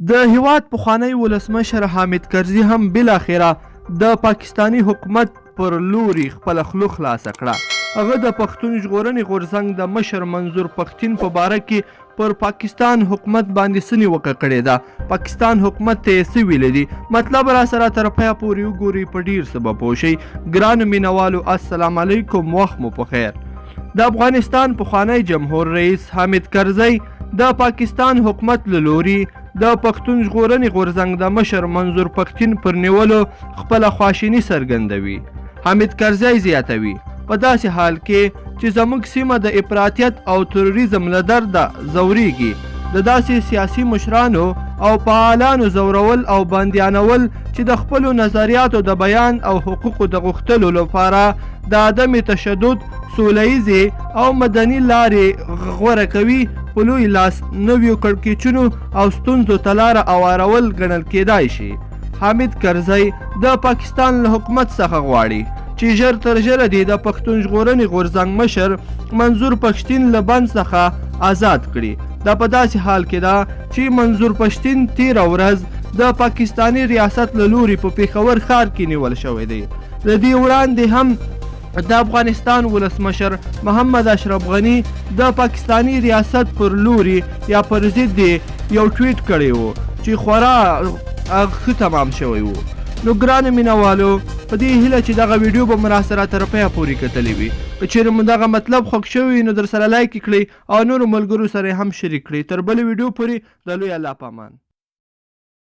د هیواد پخوانی ولسمشر حامد کرزي هم بالاخره د پاکستانی حکومت پر لوري خپله خوله خلاصه کړه. هغه د پښتون ژغورنې غورځنګ د مشر منظور پښتين په باره کې پر پاکستان حکومت باندې څه نیوکه کړې ده. پاکستان حکومت ته یې څه ویلي دي؟ مطلب را سره تر پایه پورې وګورئ، په ډیر څه به پوه شئ. ګرانو مینوالو السلام علیکم، وخت مو په خیر. د افغانستان پخوانی جمهور رئیس حامد کرزي د پاکستان حکومت له لوري د پښتون ژغورنې غورځنګ د مشر منظور پښتين پر نیولو خپله خواشیني څرګندوي. حامد کرزي زیاتوي په داسې حال کې چې زموږ سیمه د افراطیت او تروریزم له درده ځورېږي، د داسې سیاسي مشرانو او فعالانو ځورول او بندیانول چې د خپلو نظریاتو د بیان او حقوقو د غوښتلو لپاره د عدم تشدد، سوله او مدني لارې غوره کوي، په لوی لاس نویو کړکېچونو او ستونزو ته لاره اوارول ګڼل کېدای شي. حامد کرزي د پاکستان له حکومت څخه غواړي چې ژر تر ژره دې د پښتون ژغورنې غورځنګ مشر منظور پښتين له بند څخه آزاد کړي. دا په داسې حال کې ده چې منظور پښتين تېره ورځ د پاکستانی ریاست له لوري په پېښور ښار کې نیول شوی دی. د دې وړاندې هم د افغانستان ولسمشر محمد اشرف غني د پاکستانی ریاست پر لوري یا پر ضد یو ټویټ کړی و چې خورا ښه تمام شوی و. نو ګرانو مینوالو، په دې هیله چې دغه ویډیو به مو راسره تر پایه پورې کتلی وي. که چیرې مو دغه مطلب خوښ شوی نو در سره لایک کړئ او نورو ملګرو سره هم شریک کړئ. تر بلې ویډیو پورې د لوی الله په امان.